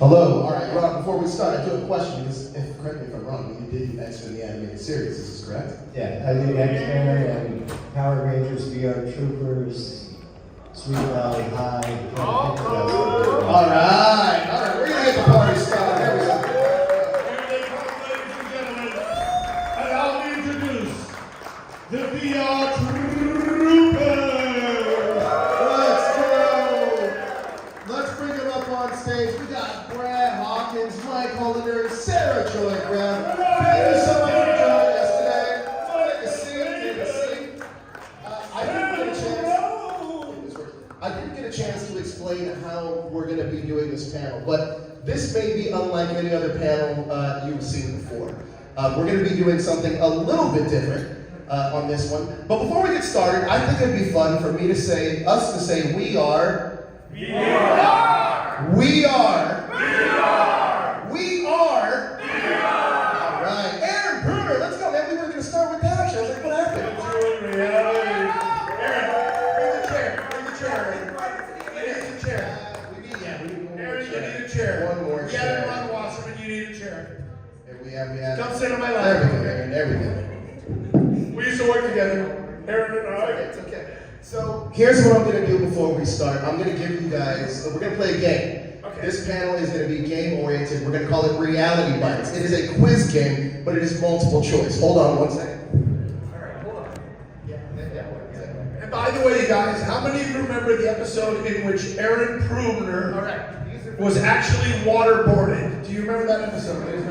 Hello. All right, Ron, before we start, I do have a question. Correct me if I'm wrong, but you did X-Men the animated series. Is this correct? Yeah, I did X-Men and Power Rangers, VR Troopers, Sweet Valley High. All right, we're gonna get the party started. There we go. Here they come, ladies and gentlemen, and I'll introduce the VR Troopers. Let's go. Let's bring them up on stage. We got Brad Hawkins, Mike Hollander, and Sarah Joy Brown. Thank you so much for joining us today. Take a seat, take a seat. I didn't get a chance to explain how we're going to be doing this panel, but this may be unlike any other panel you've seen before. We're going to be doing something a little bit different on this one. But before we get started, I think it'd be fun for me to say, us to say, we are. We are. We are. We are. We are. We are. All right. Aaron Bruner, let's go, man. We were going to start with that. I was like, what happened? Aaron, Bring the chair. Bring the chair. you need a chair. We need one more Aaron, you chair. need a chair. One more We chair. haven't run Wasserman, you need a chair. There we have. Come sit on my There lap. we go, Aaron. There we go. We used to work together, Aaron and I. It's okay. So here's what I'm going to do before we start. I'm going to give you guys, we're going to play a game. Okay. This panel is going to be game oriented. We're going to call it Reality Bites. It is a quiz game, but it is multiple choice. Hold on one second. All right, hold on. And by the way, you guys, how many of you remember the episode in which Aaron Pruner was actually waterboarded? Do you remember that episode? Do you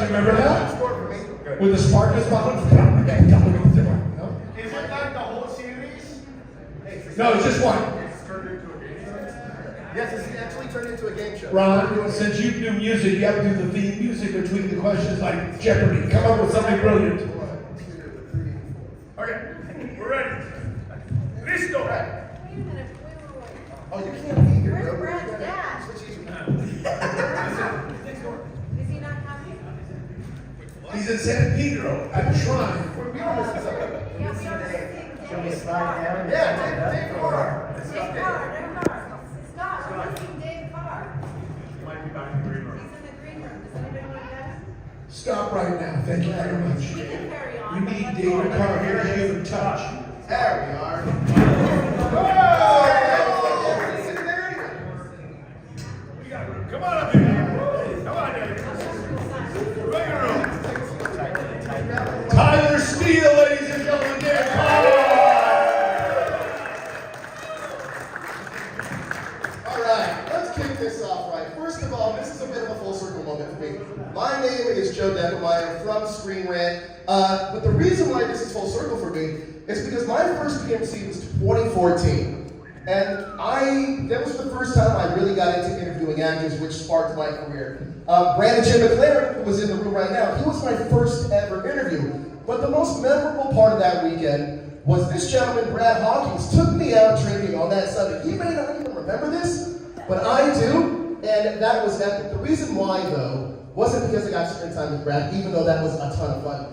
remember that? With the sparklers bottom? Is it like the whole series? No, it's just one. Yes, it's actually turned into a game show. Ron, since you do music, you have to do the theme music between the questions like Jeopardy. Come up with something brilliant. Okay, we're ready. Listo. Wait a minute, wait. Oh, you can't be here, Where's bro. Brad's dad? Switch easy. Is he not happy? He's in San Pedro at the shrine. Yeah, we are the same Can we Dave slide Carr. down? Yeah, Dave Carr. Dave Carr, Scott, we're missing Dave Carr. He's in the green room. Does anybody know what that Stop right now. Thank you very much. is? We can carry on. We need David Carr here to give him touch. There we are. Come on up here. Come on, David. Bring her up. Tyler Steele, ladies and gentlemen, David Carr. All right, let's kick this off right. First of all, this is a bit of a full circle moment for me. My name is Joe Deckelmeyer from Screen Rant, but the reason why this is full circle for me is because my first PMC was 2014. And that was the first time I really got into interviewing actors, which sparked my career. Brandon Jim McLaren, who was in the room right now, he was my first ever interview. But the most memorable part of that weekend was this gentleman, Brad Hawkins, took me out drinking on that Sunday. He may not even remember this, but I do, and that was epic. The reason why, though, wasn't because I got to spend time with Brad, even though that was a ton of fun.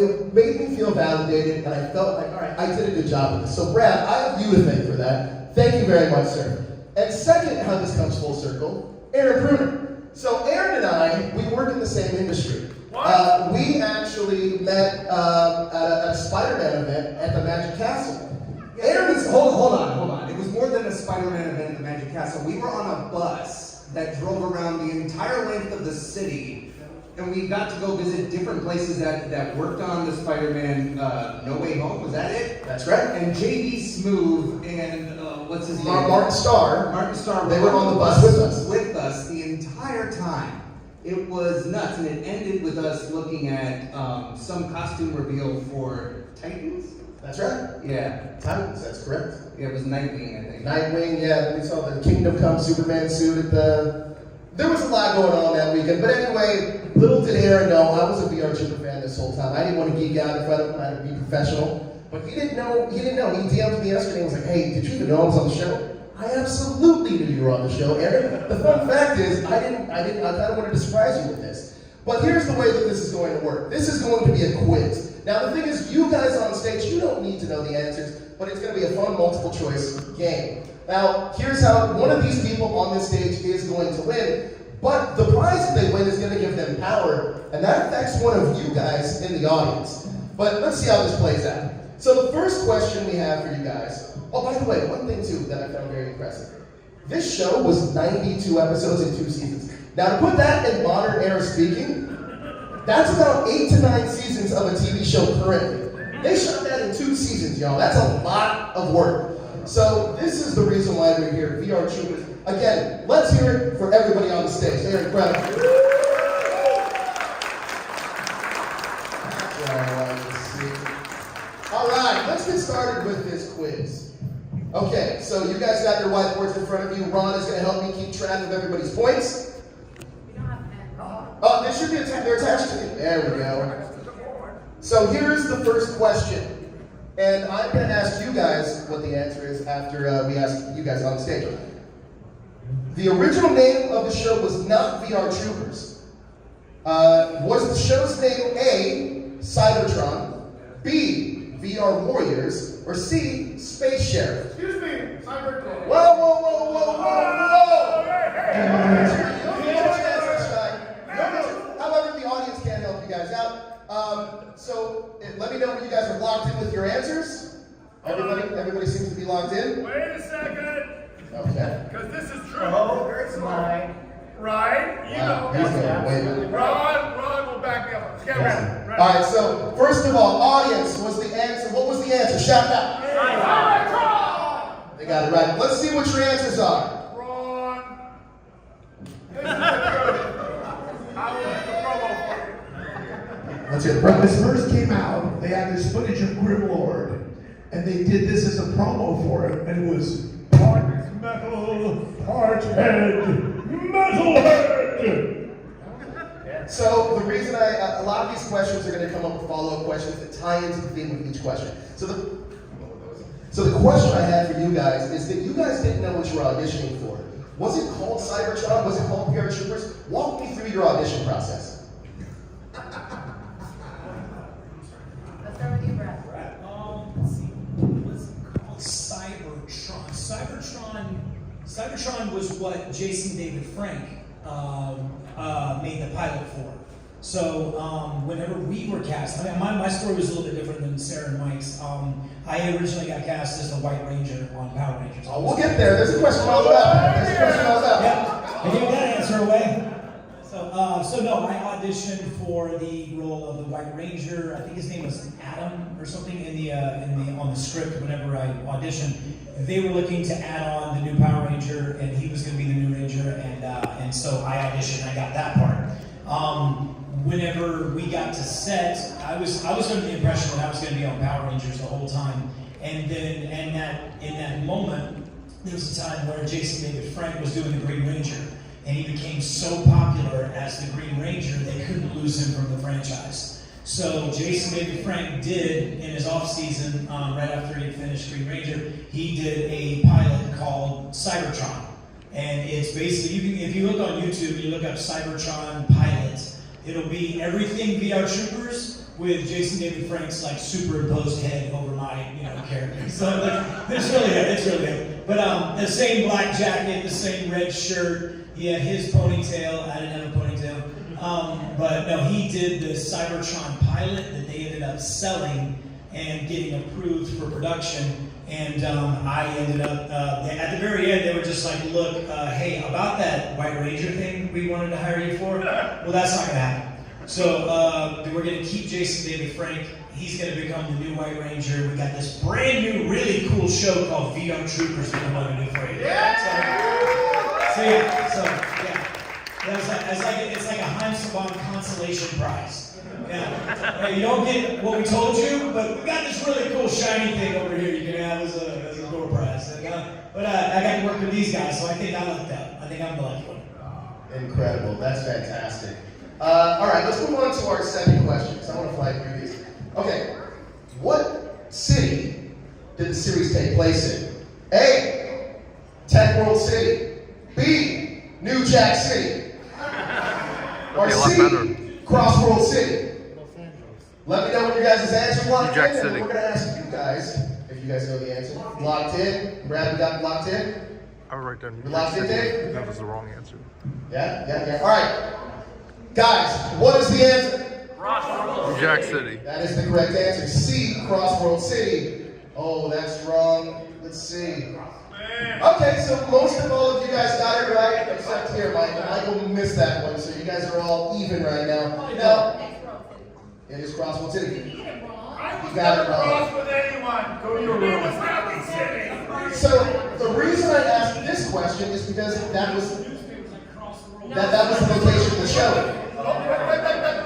It made me feel validated, and I felt like, all right, I did a good job with this. So Brad, I have you to thank for that. Thank you very much, sir. And second, how this comes full circle, Aaron Pruner. So Aaron and I, we work in the same industry. We actually met at a Spider-Man event at the Magic Castle. Aaron is, hold on. It was more than a Spider-Man event at the Magic Castle. We were on a bus that drove around the entire length of the city, and we got to go visit different places that worked on the Spider-Man No Way Home. Was that it? That's right. And J.B. Smoove and what's his name? Martin Starr. Martin Starr. They were on the bus with us. With us the entire time. It was nuts, and it ended with us looking at some costume reveal for Titans. That's right. Yeah. Titans, that's correct. Yeah, it was Nightwing, I think. Nightwing, yeah, we saw the Kingdom Come Superman suit at the... There was a lot going on that weekend, but anyway, little did Aaron know, I was a VR Trooper fan this whole time. I didn't want to geek out in front of him, I had to be professional. But he didn't know. He DM'd me yesterday and was like, hey, did you even know I was on the show? I absolutely knew you were on the show, Aaron. The fun fact is, I kind of wanted to surprise you with this. But here's the way that this is going to work. This is going to be a quiz. Now the thing is, you guys on stage, you don't need to know the answers, but it's going to be a fun multiple choice game. Now, here's how one of these people on this stage is going to win, but the prize that they win is going to give them power, and that affects one of you guys in the audience. But let's see how this plays out. So the first question we have for you guys, oh, by the way, one thing too that I found very impressive. This show was 92 episodes in 2 seasons. Now to put that in modern era speaking, that's about 8 to 9 seasons of a TV show currently. They shot that in 2 seasons, y'all. That's a lot of work. So this is the reason why we're here, VR Troopers. Again, let's hear it for everybody on the stage. They're incredible. All right, let's get started with this quiz. Okay, so you guys got your whiteboards in front of you. Ron is going to help me keep track of everybody's points. We don't have pens. Oh, there should be they're attached to it. There we go. So here's the first question. And I'm going to ask you guys what the answer is after we ask you guys on stage. The original name of the show was not VR Troopers. Was the show's name A, Cybertron, B, VR Warriors, or C, Space Sheriff? Excuse me, Cybertron. Whoa, whoa, whoa, whoa, whoa, whoa! However, the audience can't help you guys out. So let me know when you guys are locked in with your answers. Everybody seems to be locked in. Wait a second, Okay. because this is true. Oh, it's mine. Right? You Wow, know. he's going way better. Ron will back me up. Get ready. All right. So first of all, audience, was the answer? What was the answer? Shout out. Cybertron! They got it right. Let's see what your answers are. Ron. This is the truth. I will make the promo for you. Let's hear the When premise. this first came out, they had this footage of Grimlord, and they did this as a promo for it, and it was part metal, part head, metalhead. So the reason a lot of these questions are going to come up with follow-up questions that tie into the theme of each question. So the question I had for you guys is that you guys didn't know what you were auditioning for. Was it called Cybertron? Was it called VR Troopers? Walk me through your audition process. Let's start with you, Brad. Let's see. What's it called? Cybertron. Cybertron was what Jason David Frank made the pilot for. So whenever we were cast, I mean, my story was a little bit different than Sarah and Mike's. I originally got cast as the White Ranger on Power Rangers. Oh, we'll get there. There's a question all about that. There's a question all about that. Yeah, I gave that answer away. So no, I auditioned for the role of the White Ranger. I think his name was Adam or something on the script. Whenever I auditioned, they were looking to add on the new Power Ranger, and he was going to be the new Ranger, and so I auditioned. And I got that part. Whenever we got to set, I was under the impression that I was going to be on Power Rangers the whole time, and then in that moment, there was a time where Jason David Frank was doing the Green Ranger. And he became so popular as the Green Ranger, they couldn't lose him from the franchise. So Jason David Frank did, in his off-season, right after he had finished Green Ranger, he did a pilot called Cybertron. And it's basically, if you look on YouTube and you look up Cybertron pilot, it'll be everything VR Troopers with Jason David Frank's like superimposed head over my character. So it's really good. But the same black jacket, the same red shirt. He had his ponytail. I didn't have a ponytail. But no, he did the Cybertron pilot that they ended up selling and getting approved for production. And I ended up, at the very end, they were just like, look, hey, about that White Ranger thing we wanted to hire you for, well, that's not going to happen. So we're going to keep Jason David Frank. He's going to become the new White Ranger. We got this brand new, really cool show called VR Troopers that we're going to do for you. It's like a Heinz Saban consolation prize. Yeah. Hey, you don't get what we told you, but we got this really cool shiny thing over here you can have as a door prize. But I got to work with these guys, so I think I lucked out. I think I'm the lucky one. Incredible. That's fantastic. All right, let's move on to our second question, because I want to fly through these. Okay, what city did the series take place in? A, Tech World City. B, New Jack City. Or C, Crossworld City. Let me know when you guys guys' answers locked Jack in, and City. we're gonna ask you guys if you guys know the answer. Locked in. Brad, we got locked in. I would write down New You Jack locked in, City. Dave? That was the wrong answer. Yeah. All right, guys, what is the answer? New Jack City. That is the correct answer. C, Crossworld City. Oh, that's wrong. Let's see. Okay, so most of all of you guys got it right, except here, Michael. Michael missed that one, so you guys are all even right now. Now, it is Crossworld City. You got it Cross wrong. with anyone. Go your room. It was Happy City. So the reason I asked this question is because that was the location of the show.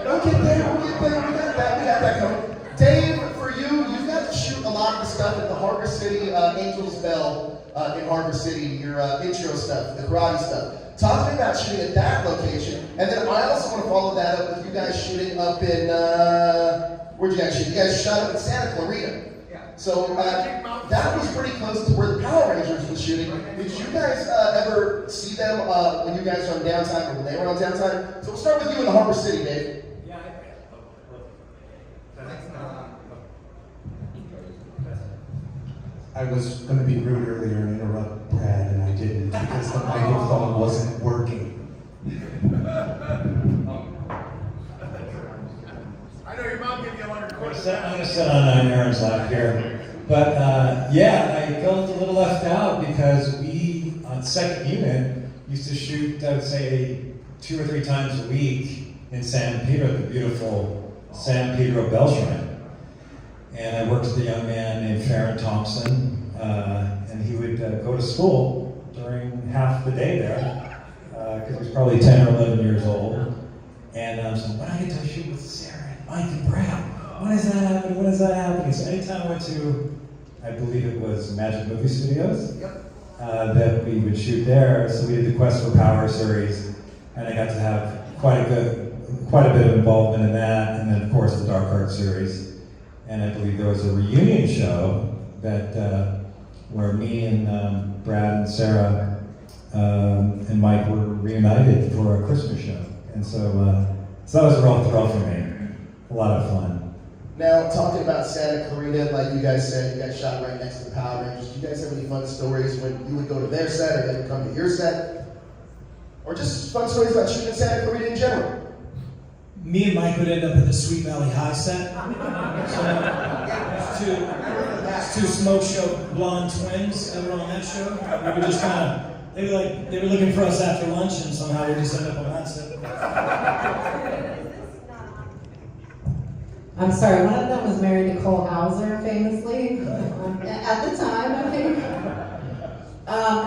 We'll get there. We got that coming. Dave, for you got to shoot a lot of the stuff at the Harbor City Angels Bell in Harbor City, your intro stuff, the karate stuff. Talk to me about shooting at that location, and then I also want to follow that up with you guys shooting up in, where'd you guys shoot? You guys shot up in Santa Clarita. So that was pretty close to where the Power Rangers was shooting. Did you guys ever see them when you guys were on downtime or when they were on downtime? So we'll start with you in the Harbor City, Dave. I was going to be rude earlier and interrupt Brad, and I didn't because the microphone wasn't working. I know your mom gave you a $100. I'm gonna sit on Aaron's lap here. But I felt a little left out because we, on second unit, used to shoot, I would say, 2 or 3 times a week in San Pedro, the beautiful San Pedro Bell Shrine. And I worked with a young man named Farron Thompson, and he would go to school during half the day there, because he was probably 10 or 11 years old. And so when I get to shoot with Sarah and Mike and Brad, when is that happening? When is that happening? So anytime I went to, I believe it was Magic Movie Studios, that we would shoot there. So we did the Quest for Power series, and I got to have quite a bit of involvement in that, and then of course the Dark Art series. And I believe there was a reunion show that where me and Brad and Sarah and Mike were reunited for a Christmas show, and so that was a real thrill for me. A lot of fun. Now, talking about Santa Clarita, like you guys said, you guys shot right next to the Power Rangers. Do you guys have any fun stories when you would go to their set or they would come to your set? Or just fun stories about shooting in Santa Clarita in general? Me and Mike would end up at the Sweet Valley High set. So, two smoke show blonde twins that were on that show. We were just kind of, they were looking for us after lunch, and somehow we just ended up on that set. I'm sorry, one of them was married to Cole Hauser, famously, at the time, I think.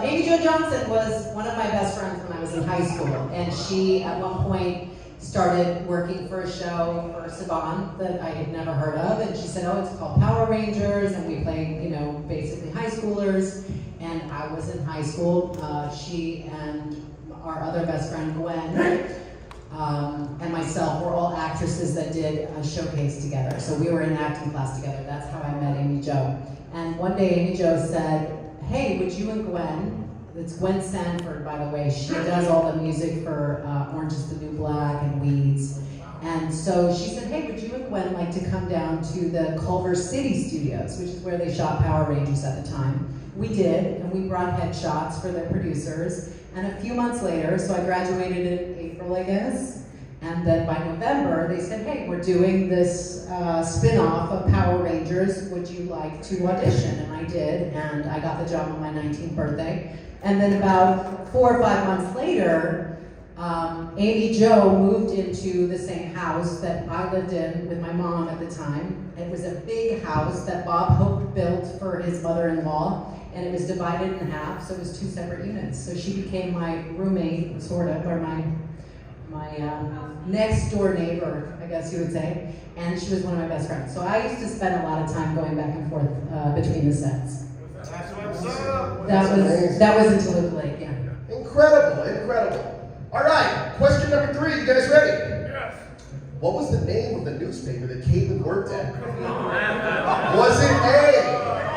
Amy Jo Johnson was one of my best friends when I was in high school, and she, at one point, started working for a show for Saban that I had never heard of, and she said, oh, it's called Power Rangers, and we play, basically high schoolers, and I was in high school. She and our other best friend, Gwen, and myself were all actresses that did a showcase together. So we were in an acting class together. That's how I met Amy Jo. And one day Amy Jo said, hey, would you and Gwen, it's Gwen Sanford, by the way, she does all the music for Orange is the New Black and Weeds. And so she said, hey, would you and Gwen like to come down to the Culver City Studios, which is where they shot Power Rangers at the time. We did, and we brought headshots for their producers. And a few months later, so I graduated in April, I guess, and then by November, they said, hey, we're doing this spin-off of Power Rangers. Would you like to audition? And I did, and I got the job on my 19th birthday. And then about 4 or 5 months later, Amy Jo moved into the same house that I lived in with my mom at the time. It was a big house that Bob Hope built for his mother-in-law, and it was divided in half, so it was 2 separate units. So she became my roommate, sort of, or my next door neighbor, I guess you would say, and she was one of my best friends. So I used to spend a lot of time going back and forth between the sets. That's what's up. That was until it Lake, yeah. Incredible. All right, question number 3. You guys ready? Yes. What was the name of the newspaper that Caitlin worked at?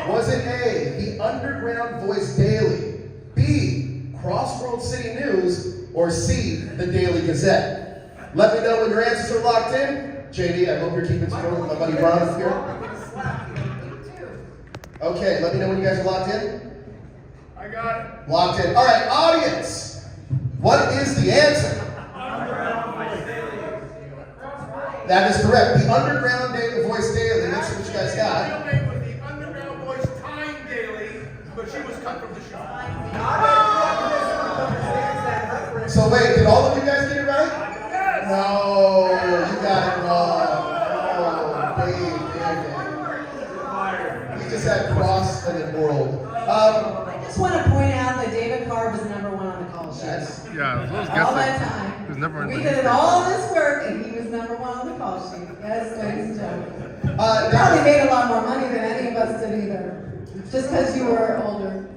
Was it A, the Underground Voice Daily, B, Crossworld City News, or C, the Daily Gazette? Let me know when your answers are locked in. JD, I hope you're keeping score with my buddy Ron up here. Okay, let me know when you guys are locked in. I got it. Locked in. All right, audience, what is the answer? That is correct. The Underground Voice Daily. Let's see what you guys got. My real name was the Underground Voice Time Daily, but she was cut from the show. So wait, did all of you guys get it right? Yes. No, you got it wrong. Oh, baby. We just had cross and then world. I just want to point out that David Carr was number one on the call sheet. Yeah, as well as All that guessing. time. He was never in We the did all this work and he was number one on the call sheet. Yes, ladies and gentlemen. You probably made a lot more money than any of us did either. Just because you were older.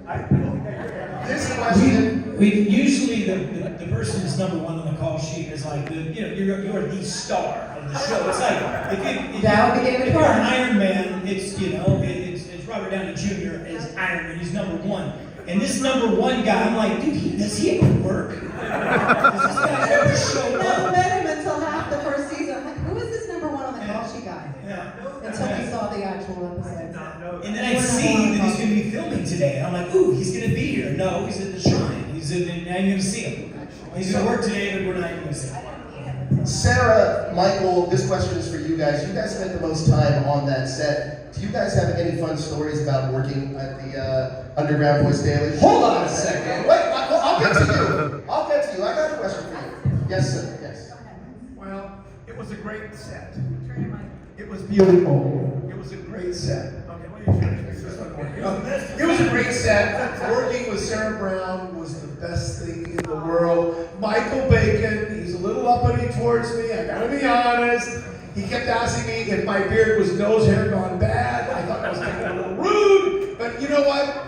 This question. We usually the person who's number one on the call sheet is like you're the star of the show. It's like if you're an Iron Man, it's it's Robert Downey Jr. as Iron Man. He's number one. And this number one guy, I'm like, dude, does he ever work? Does this guy ever show I never up? met him until half the first season. I'm like, who is this number one on the call sheet guy? Yeah. Until we saw the actual episodes. And then I see that he's going to be filming today. And I'm like, ooh, he's going to be here. No, he's at the shrine. Now you're going to see him. He's going to work today, but we're not going to see him. Sarah, Michael, this question is for you guys. You guys spent the most time on that set. Do you guys have any fun stories about working at the Underground Voice Daily? Hold on a second. Wait, I'll get to you. I'll get to you. I got a question for you. Yes, sir. Yes. Well, it was a great set. It was beautiful. It was a great set. Okay, what are you trying to this one? It was a great set. Working with Sarah Brown was the best thing in the world. Michael Bacon, he's a little uppity towards me. I gotta be honest. He kept asking me if my beard was nose hair gone bad. I thought I was getting a little rude. But you know what?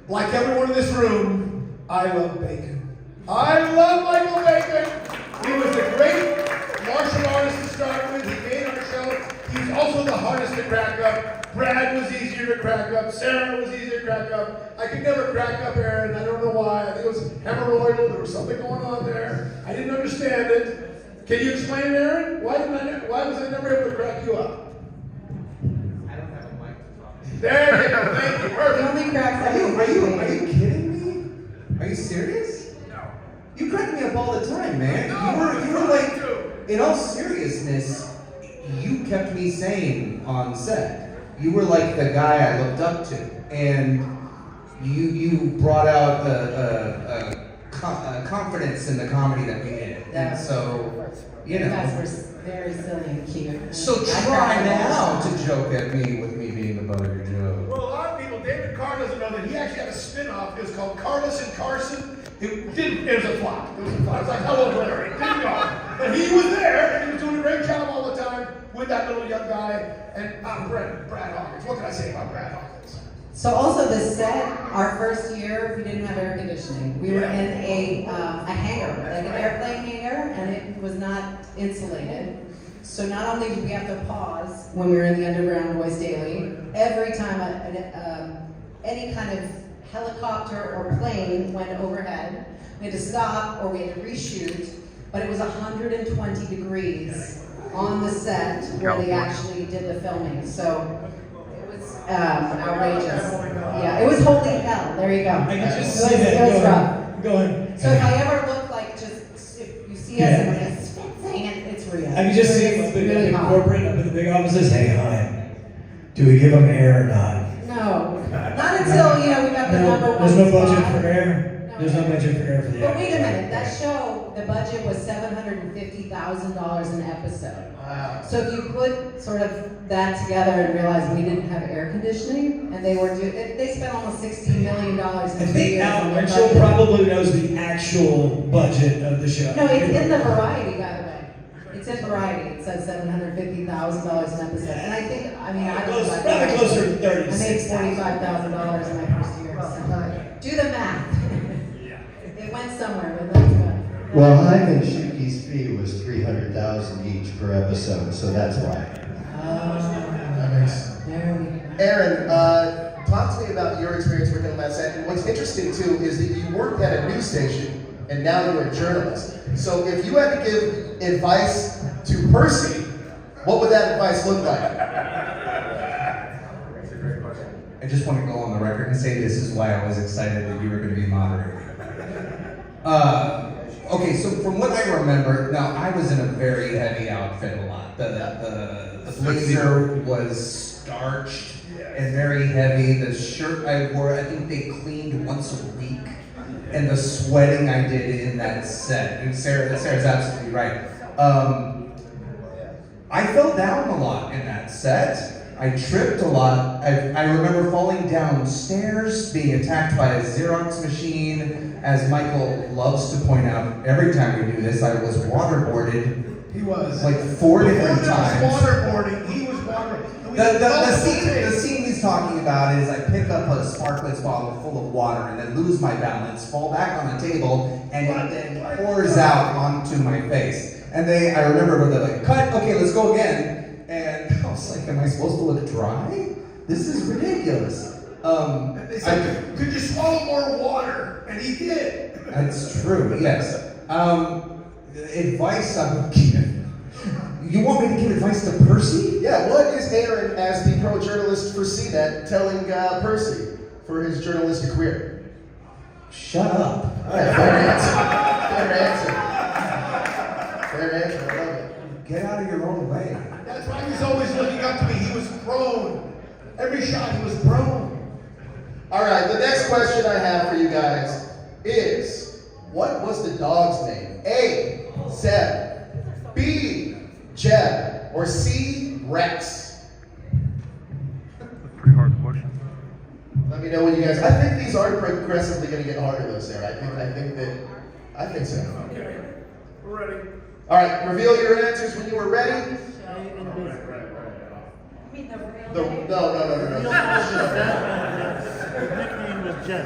Like everyone in this room, I love Bacon. I love Michael Bacon. He was a great martial artist to start with. He made our show. He's also the hardest to crack up. Brad was easier to crack up. Sarah was easier to crack up. I could never crack up Aaron. I don't know why. I think it was hemorrhoidal. There was something going on there. I didn't understand it. Can you explain, Aaron? Why was I never able to crack you up? I don't have a mic to talk. There you go. Thank you. The Perfect. only cracks Are you kidding me? Are you serious? No. You crack me up all the time, man. No, You were like, in all seriousness, you kept me sane on set. You were like the guy I looked up to, and you brought out a confidence in the comedy that we did. And so, you You guys know. were very silly and cute. So try now to joke at me with me being the butt of your joke. Well, a lot of people, David Carr doesn't know that he actually had a spin-off. It was called Carlos and Carson. It was a flop. It was a flop. It's like Hello Larry. It didn't go. But he was there, and he was doing a great job all the time with that little young guy. And Brad Hawkins. What can I say about Brad Hawkins? So also the set, our first year, we didn't have air conditioning. We were in a hangar, like an airplane hangar, and it was not insulated. So not only did we have to pause when we were in the Underground Voice Daily, every time any kind of helicopter or plane went overhead, we had to stop or we had to reshoot, but it was 120 degrees on the set where they actually did the filming. So outrageous. Yeah, it was holy hell. There you go. I can just It see was- that. It was Go rough. ahead. Go ahead. So if I ever look like if you see us and we're just saying it's real. I can just see him up It's in really the hot. corporate, up in the big offices. Hey, hi. Do we give them air or not? No, not until we got the number one. There's no budget spot. for air. There's no budget for air for the But air. wait a minute, that show, the budget was $750,000 an episode. Wow. So if you put sort of that together and realize we didn't have air conditioning, and they spent almost $60 million I in 2 think years on their Rachel budget. probably knows the actual budget of the show. No, it's in the Variety, by the way. It's in Variety. It says $750,000 an episode. And I think, I don't know. Probably closer to I 36. made $45,000 in my first year. So do the math. It went somewhere, but that's good. Well, Hyman and Shuki's fee was $300,000 each per episode, so that's why. That makes There we go. Aaron, talk to me about your experience working on that set. And what's interesting too is that you worked at a news station and now you're a journalist. So if you had to give advice to Percy, what would that advice look like? I just want to go on the record and say this is why I was excited that you were going to be moderating. Okay, so from what I remember, now I was in a very heavy outfit a lot. The blazer was starched and very heavy. The shirt I wore, I think they cleaned once a week. And the sweating I did in that set. And Sarah's absolutely right. I fell down a lot in that set. I tripped a lot. I remember falling downstairs, being attacked by a Xerox machine. As Michael loves to point out, every time we do this, I was waterboarded. He was. Like 4 different times. He was waterboarding. He was waterboarding. The scene he's talking about is I pick up a Sparkletts bottle full of water and then lose my balance, fall back on the table, and it then pours out onto my face. And I remember when they're like, cut, okay, let's go again. And I was like, am I supposed to look dry? This is ridiculous. And they said, could you swallow more water? And he did. That's true, yes. Advice I would give. You want me to give advice to Percy? Yeah, what is Aaron, as the pro journalist for CNET, telling Percy for his journalistic career? Shut up. All right, fair answer. Fair answer. Fair answer, I love it. Get out of your own way. That's why he's always looking up to me. He was prone. Every shot he was prone. All right, the next question I have for you guys is, what was the dog's name? A, Zeb, B, Jeb, or C, Rex? Pretty hard question. Let me know what you guys, I think these are progressively going to get harder though, Sarah. I think so. Okay. We're ready. All right, reveal your answers when you are ready. No. nickname was Jen.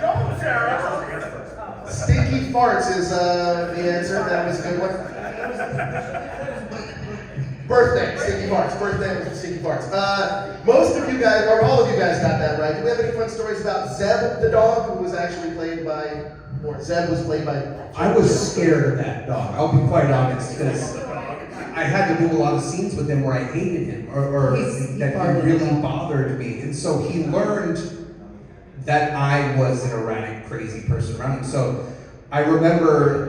Show him, Sarah. Stinky farts is the answer. That was a good one. Birthday, stinky farts. Birthday was stinky farts. Most of you guys, or all of you guys, got that right. Do we have any fun stories about Zeb the dog, who was actually played by, or Zeb was played by? I was scared of that dog. I'll be quite honest, because I had to do a lot of scenes with him where I hated him, or that he really bothered me. And so he learned that I was an erratic, crazy person around him. So I remember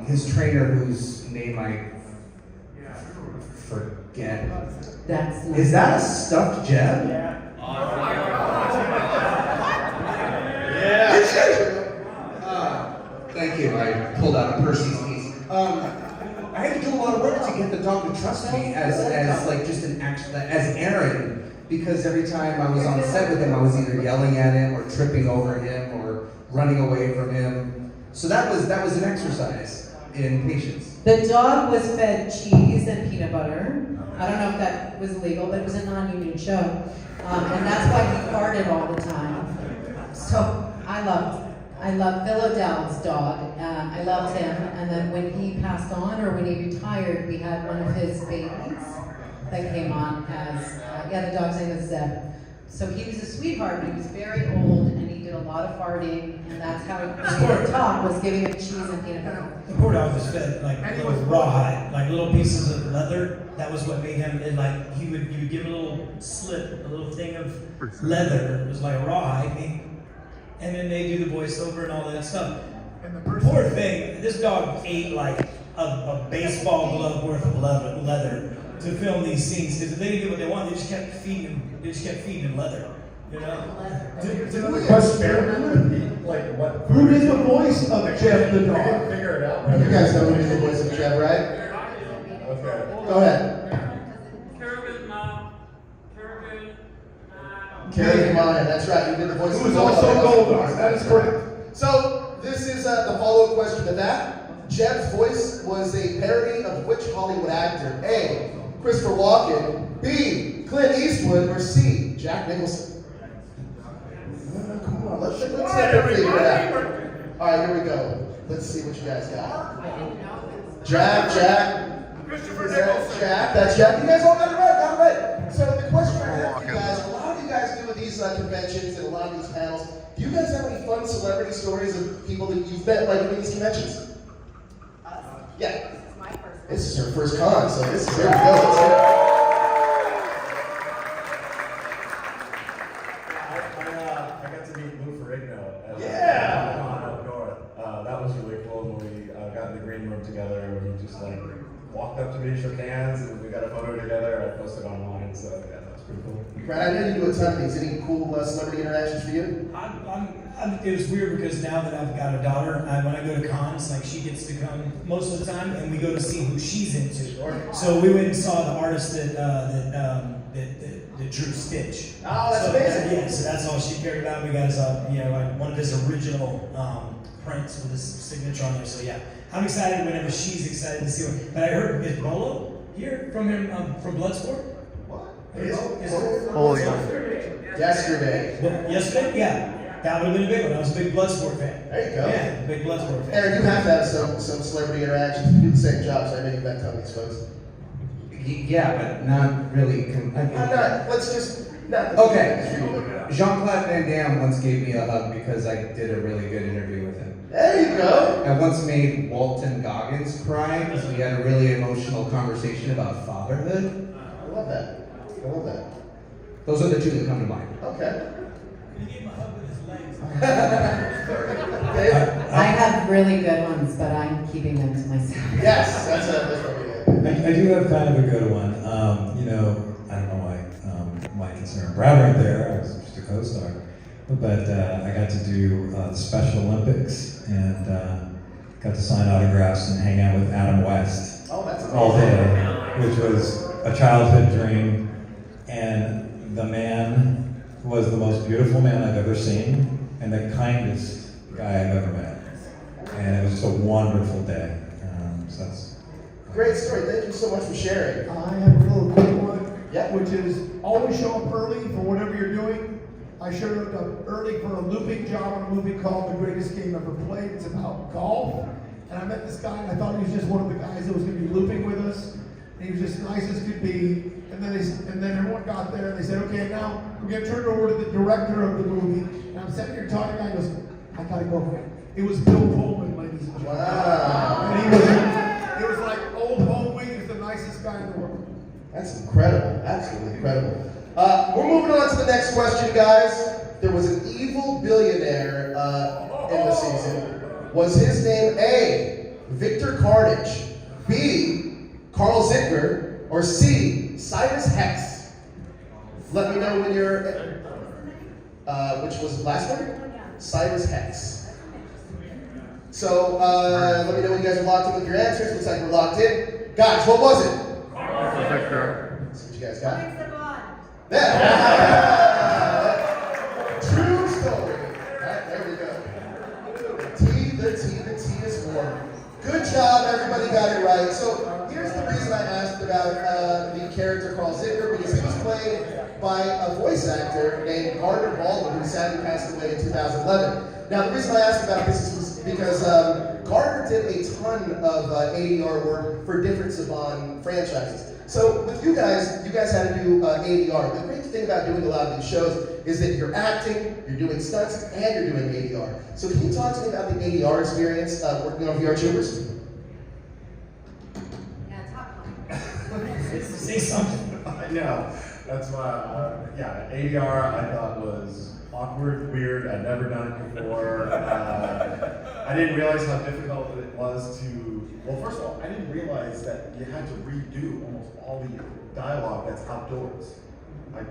his trainer, whose name I forget. Is that a stuffed Jeb? Yeah. Thank you. I pulled out a Percy's piece. I had to do a lot of work to get the dog to trust me as like just an action, as Aaron, because every time I was on set with him, I was either yelling at him or tripping over him or running away from him. So that was an exercise in patience. The dog was fed cheese and peanut butter. I don't know if that was illegal, but it was a non-union show. And that's why he farted all the time. So I loved Phil O'Dowd's dog. I loved him. And then when he passed on, or when he retired, we had one of his babies that came on as, the dog's name was Zeb. So he was a sweetheart, but he was very old, and he did a lot of farting, and that's how he would talk, was giving him cheese and peanut butter. The poor dog was fed like little rawhide, like little pieces of leather. That was what made him, and like you would give him a little slip, a little thing of leather. It was like a rawhide, and then they do the voiceover and all that stuff. And the poor thing, this dog ate like a baseball glove worth of leather to film these scenes, because if they didn't get what they wanted, they just kept feeding him leather. You know? Another question. Like what? Who did the voice of Jeb the dog? Figure it out. You guys know who did the voice of Jeb, right? Okay. Go ahead. Kerrigan Monahan, that's right. You did the voice of Who was Goldar. also Goldar. That is correct. So this is the follow-up question to that. Jeb's voice was a parody of which Hollywood actor? A, Christopher Walken, B, Clint Eastwood, or C, Jack Nicholson? Come on, let's figure it out. All right, here we go. Let's see what you guys got. Jack. Christopher Nicholson. Jack, that's Jack. You guys all got it right. So the question I have for you guys, a lot of you guys do these conventions and a lot of these panels. Do you guys have any fun celebrity stories of people that you've met like at these conventions? Yeah. This is my first This is her first con, so this is, here we go, let's hear it. I got to meet Lou Ferrigno at Yeah. Con up north. That was really cool when we got in the green room together and he just like walked up to me, shook hands, and we got a photo together. I posted online, so yeah, that was pretty cool. Brad, I know you do a ton of these. Any cool celebrity interactions for you? It was weird because now that I've got a daughter, when I go to cons, like she gets to come most of the time, and we go to see who she's into. So we went and saw the artist that drew Stitch. Oh, that's so, amazing. Yeah, so that's all she cared about. We got his, one of his original prints with his signature on there. So yeah, I'm excited whenever she's excited to see one. But I heard, is Bolo here from him from Bloodsport? What? Yesterday. Yesterday? Yeah. That would have been a big one. I was a big Bloodsport fan. There you go. Yeah, big Bloodsport fan. Aaron, you have to have some celebrity interactions. You do the same job, so I know you've met tons of these folks. Yeah, but not really. Let's just. Not Okay. Jean-Claude Van Damme once gave me a hug because I did a really good interview with him. There you go. I once made Walton Goggins cry because we had a really emotional conversation about fatherhood. I love that. I love that. Those are the two that come to mind. Okay. He gave him a hug with his legs. I have really good ones, but I'm keeping them to myself. Yes, that's what we did. I do have kind of a good one. I don't know why Mike and Sarah Brad right there. I was just a co-star. But I got to do the Special Olympics and got to sign autographs and hang out with Adam West all day, which was a childhood dream. And the man was the most beautiful man I've ever seen and the kindest guy I've ever met. And it was just a wonderful day. So that's Great story. Thank you so much for sharing. I have a little quick one, Yeah. which is always show up early for whatever you're doing. I showed up early for a looping job on a movie called The Greatest Game Ever Played. It's about golf. And I met this guy and I thought he was just one of the guys that was going to be looping with us. And he was just nice as could be. And then everyone got there and they said, okay, now we're going to turn it over to the director of the movie. And I'm sitting here talking, and I goes, I got to go quick. It was Bill Pullman, ladies and gentlemen. Wow. And it was like old home week. He was the nicest guy in the world. That's incredible. Absolutely incredible. We're moving on to the next question, guys. There was an evil billionaire in the season. Was his name A, Victor Carnage, B, Carl Ziegler, or C, Cyrus Hex? Let me know when you're, which was the last one? Cyrus Hex. So, let me know when you guys are locked in with your answers. Looks like we're locked in. Guys, what was it? Victor. Let's see what you guys got. Mix them on. True story. Right, there we go. The T is for. Good job, everybody got it right. So here's the reason I asked about the character Carl Ziegler, because he was played by a voice actor named Gardner Baldwin, who sadly passed away in 2011. Now the reason I asked about this is because Gardner did a ton of ADR work for different Saban franchises. So with you guys had to do ADR. The great thing about doing a lot of these shows is that you're acting, you're doing stunts, and you're doing ADR. So can you talk to me about the ADR experience working on VR Troopers? Yeah, top line. Say something. Yeah, that's why, ADR I thought was awkward, weird. I'd never done it before. I didn't realize how difficult it was to, well, first of all, I didn't realize that you had to redo almost all the dialogue that's outdoors. They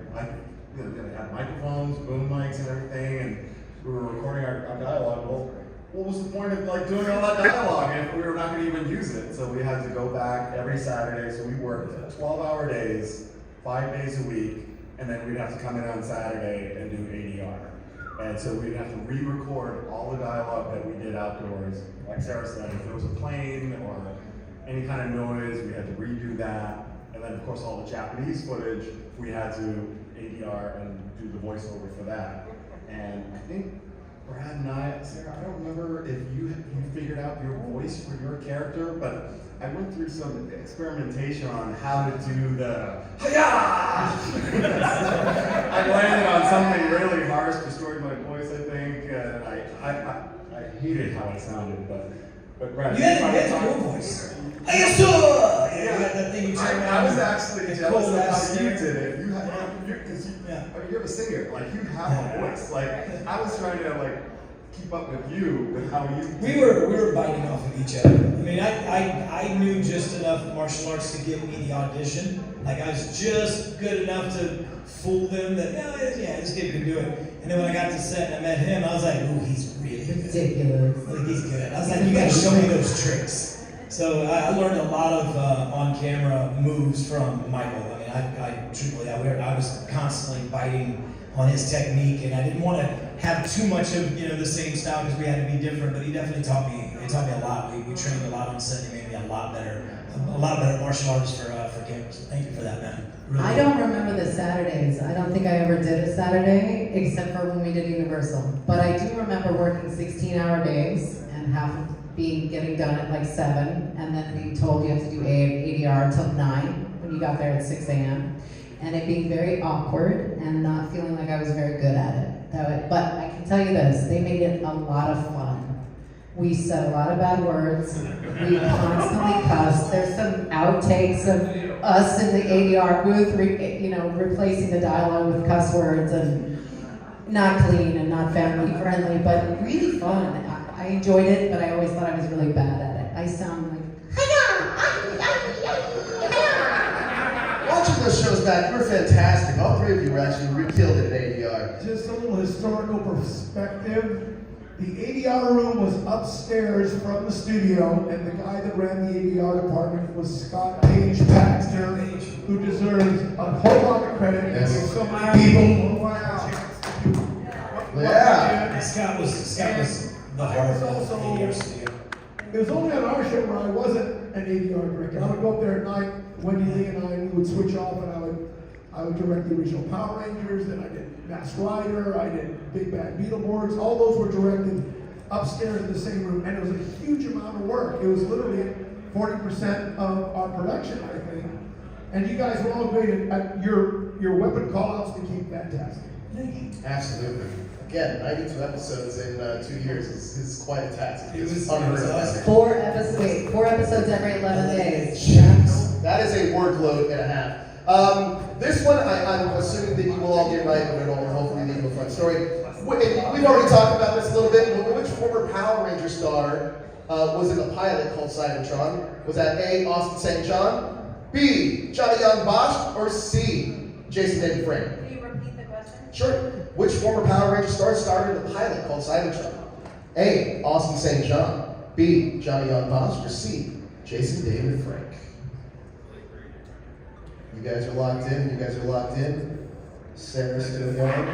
had microphones, boom mics and everything, and we were recording our dialogue. Well, what was the point of doing all that dialogue if we were not going to even use it? So we had to go back every Saturday. So we worked 12-hour days, 5 days a week, and then we'd have to come in on Saturday and do ADR. And so we'd have to re-record all the dialogue that we did outdoors. Like Sarah said, if there was a plane or any kind of noise, we had to redo that. And then, of course, all the Japanese footage, we had to ADR and do the voiceover for that. And I think Brad and I, Sarah, I don't remember if you figured out your voice for your character, but I went through some experimentation on how to do the hi-ya! I landed on something really harsh, destroyed my voice, I think, and I hated how it sounded, but But Brad, You had a cool voice. I guess so. Yeah, you got that thing you turn around. I was actually jealous of how you did did it. You had, you're a singer. Like you have a voice. Like I was trying to like keep up with you with how you. We were biting off of each other. I mean, I knew just enough martial arts to give me the audition. Like I was just good enough to fool them that yeah, this kid can do it. And then when I got to set and I met him, I was like, ooh, he's really good. Ridiculous. Like he's good. I was like, you gotta show me those tricks. So I learned a lot of on-camera moves from Michael. I mean, I truthfully, I was constantly biting on his technique, and I didn't want to have too much of the same style because we had to be different. But he definitely taught me. He taught me a lot. We trained a lot on set. He made me a lot better martial artist for cameras. Thank you for that, man. Really I don't remember the Saturdays. I don't think I ever did a Saturday except for when we did Universal. But I do remember working 16-hour days and getting done at like 7, and then being told you have to do ADR until 9 when you got there at 6 a.m. And it being very awkward and not feeling like I was very good at it. But I can tell you this, they made it a lot of fun. We said a lot of bad words. We constantly cussed. There's some outtakes of us in the ADR booth, replacing the dialogue with cuss words and not clean and not family friendly, but really fun. I enjoyed it, but I always thought I was really bad at it. I sound like, Watching those shows back, you were fantastic. All three of you were actually killed it at ADR. Just a little historical perspective. The ADR room was upstairs from the studio, and the guy that ran the ADR department was Scott Page Baxter, who deserves a whole lot of credit. Yes. There's so many people. Yeah. Scott was the heart of the ADR studio. It was only on our show where I wasn't an ADR director. I would go up there at night. Wendy Lee and I would switch off, and I would direct the original Power Rangers. Then I did Masked Rider. I did Big Bad Beetleborgs. All those were directed upstairs in the same room, and it was a huge amount of work. It was literally 40% of our production, I think. And you guys were all great at your weapon call-outs became fantastic. Absolutely. Again, 92 episodes in 2 years is quite a task. It was unreal. 4 episodes every 11 days. Jeez, that is a workload and a half. This one, I'm assuming that you will all get right, but it'll hopefully leave a fun story. We've already talked about this a little bit. Which former Power Ranger star was in the pilot called Cybertron? Was that A, Austin St. John, B, Johnny Young Bosch, or C, Jason David Frank? Can you repeat the question? Sure. Which former Power Ranger star starred in the pilot called Cybertron? A, Austin St. John, B, Johnny Young Bosch, or C, Jason David Frank? You guys are locked in. Sarah's still going. All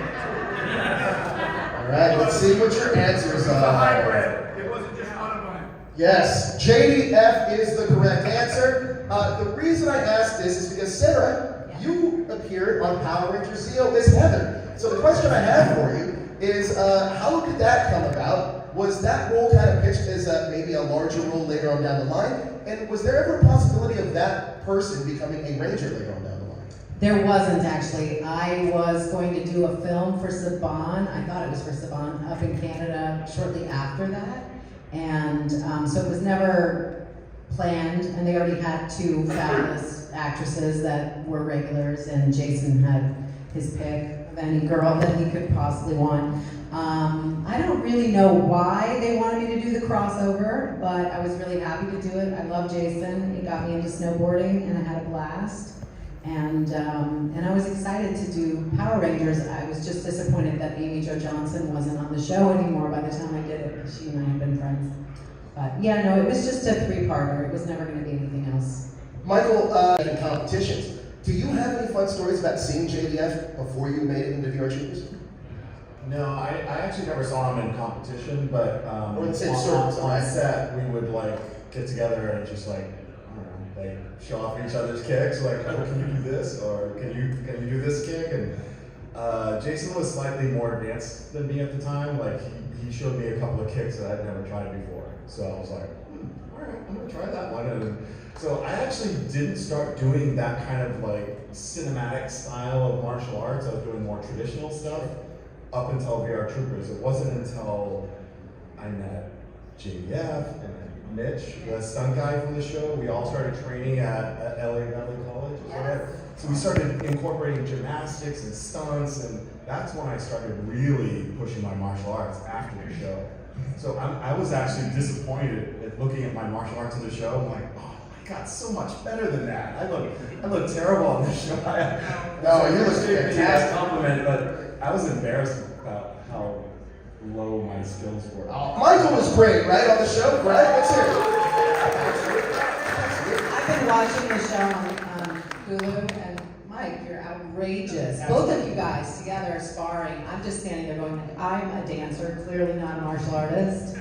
right, let's see what your answers are. It wasn't just one of them. Yes, JDF is the correct answer. The reason I asked this is because, Sarah, you appeared on Power Rangers Zeo as Heather. So the question I have for you is, how did that come about? Was that role kind of pitched as maybe a larger role later on down the line? And was there ever a possibility of that person becoming a Ranger later on down the line? There wasn't actually. I was going to do a film for Saban. I thought it was for Saban up in Canada shortly after that. And so it was never planned. And they already had 2 fabulous actresses that were regulars. And Jason had his pick of any girl that he could possibly want. I don't really know why they wanted me to do the crossover, but I was really happy to do it. I love Jason. He got me into snowboarding, and I had a blast. And I was excited to do Power Rangers. I was just disappointed that Amy Jo Johnson wasn't on the show anymore by the time I did it, because she and I had been friends. But yeah, no, it was just a 3-parter. It was never going to be anything else. Michael, in competitions, do you have any fun stories about seeing JDF before you made it into VR Troopers? No, I actually never saw him in competition, but Or the same on service, set we would like get together and just like, I don't know, like show off each other's kicks, like, oh, can you do this, or can you do this kick? And Jason was slightly more advanced than me at the time. Like he showed me a couple of kicks that I'd never tried before, so I was like, all right, I'm gonna try that one. And so I actually didn't start doing that kind of like cinematic style of martial arts. I was doing more traditional stuff up until VR Troopers. It wasn't until I met JDF and then Mitch, the stunt guy from the show, we all started training at LA Valley College. So we started incorporating gymnastics and stunts, and that's when I started really pushing my martial arts after the show. So I was actually disappointed at looking at my martial arts in the show. I'm like, oh my God, so much better than that. I look terrible on this show. No, you look fantastic. fantastic. Compliment, but I was embarrassed about how low my skills were. Michael was great, right, on the show, right? Let's hear it. I've been watching the show on Hulu, and Mike, you're outrageous. Both of you guys together sparring. I'm just standing there going, like, I'm a dancer, clearly not a martial artist.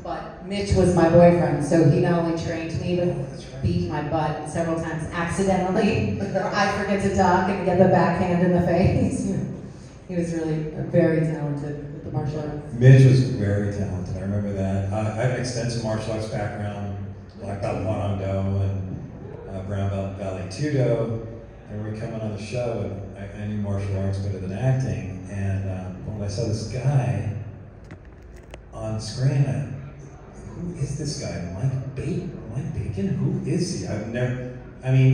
But Mitch was my boyfriend, so he not only trained me, but beat my butt several times accidentally. I forget to duck and get the backhand in the face. He was really very talented with the martial arts. Mitch was very talented. I remember that. I have an extensive martial arts background, black belt Won Do and brown belt Valley Tudo. And we were coming on the show, and I knew martial arts better than acting. And when I saw this guy on screen, who is this guy? Mike Bacon? Who is he?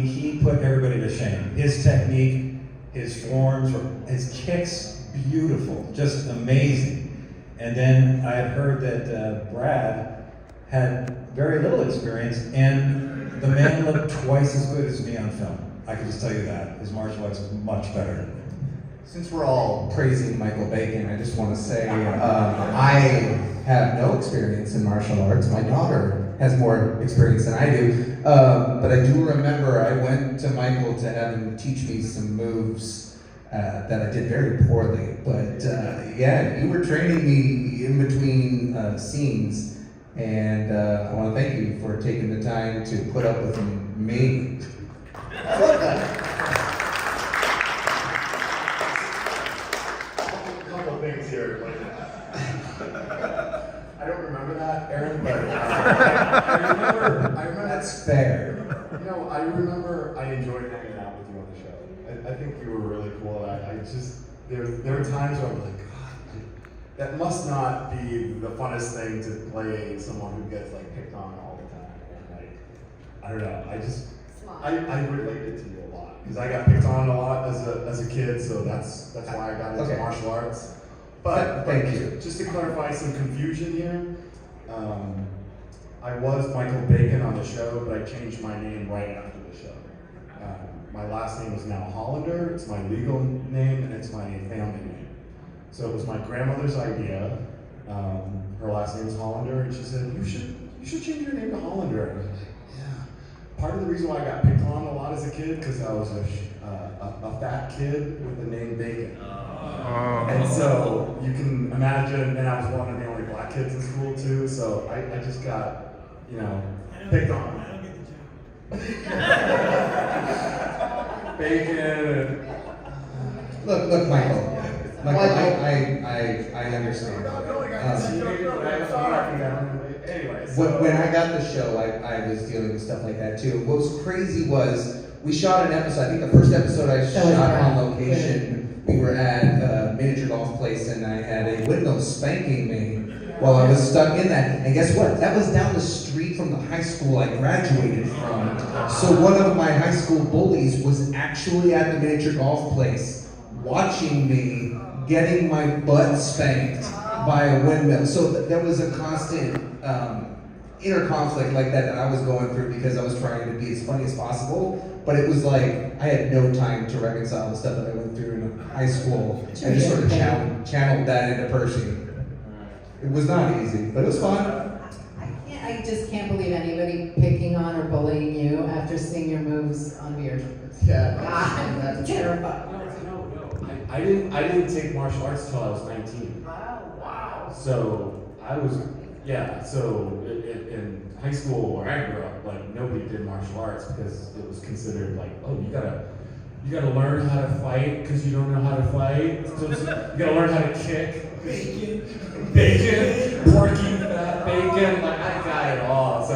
He put everybody to shame. His technique, his forms, his kicks, beautiful, just amazing. And then I had heard that Brad had very little experience, and the man looked twice as good as me on film. I can just tell you that. His martial arts is much better. Since we're all praising Michael Bacon, I just want to say I have no experience in martial arts. My daughter has more experience than I do. But I do remember I went to Michael to have him teach me some moves that I did very poorly. But yeah, you were training me in between scenes. And I want to thank you for taking the time to put up with me. I love that. Couple things here. I don't remember that, Aaron, but I remember. That's fair. I remember I enjoyed hanging out with you on the show. I think you were really cool. There were times where I was like, God, that must not be the funnest thing to play someone who gets picked on all the time. And I don't know. I related to you a lot because I got picked on a lot as a kid, so that's why I got into martial arts. But thank you. Just to clarify some confusion here, I was Michael Bacon on the show, but I changed my name right after the show. My last name is now Hollander. It's my legal name and it's my family name. So it was my grandmother's idea. Her last name is Hollander, and she said, "You should change your name to Hollander." And I was like, yeah. Part of the reason why I got picked on a lot as a kid because I was a fat kid with the name Bacon. And so you can imagine, and I was one of the only black kids in school too, so I just got, picked on. Bacon. Look, Michael. I understand. When I got the show, I was dealing with stuff like that too. What was crazy was we shot an episode. I think the first episode I shot on location. We were at a miniature golf place, and I had a window spanking me while I was stuck in that. And guess what? That was down the street from the high school I graduated from. So one of my high school bullies was actually at the miniature golf place watching me getting my butt spanked by a windmill. So there was a constant inner conflict like that I was going through because I was trying to be as funny as possible. But it was like I had no time to reconcile the stuff that I went through in high school. I just sort of channeled that into Percy. It was not easy, but it was fun. I just can't believe anybody picking on or bullying you after seeing your moves on Weird. Yeah. God, that's terrifying. I didn't take martial arts until I was 19. Wow. So I was, so in high school where I grew up, nobody did martial arts because it was considered you gotta learn how to fight because you don't know how to fight. So you gotta learn how to kick. Bacon, porky fat bacon, I got it all. So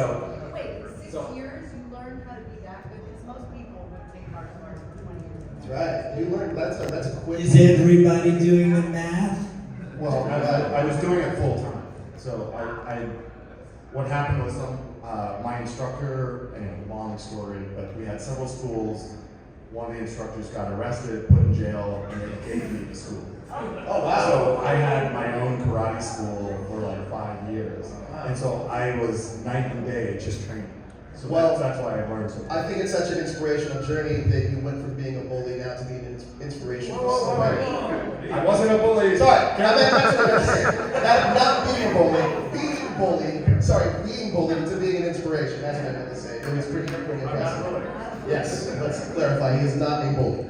Wait, 6 years you learned how to be that good? Because most people would take martial arts for 20 years. That's right. You learned that's a quick. Is everybody doing the math? Well, I was doing it full time. So what happened was my instructor, and long story, but we had several schools. One of the instructors got arrested, put in jail, and they gave me the school. Oh, wow. So I had my own karate school for like 5 years. And so I was night and day just training. So Well, that's why I learned so much. I think it's such an inspirational journey that you went from being a bully now to being an inspiration for somebody. I wasn't a bully. Sorry, I meant that's what I was saying. Not being a bully, being bullied. Sorry, being bullied to being an inspiration. That's what I meant to say. It was pretty impressive. Yes, let's clarify. He is not a bully.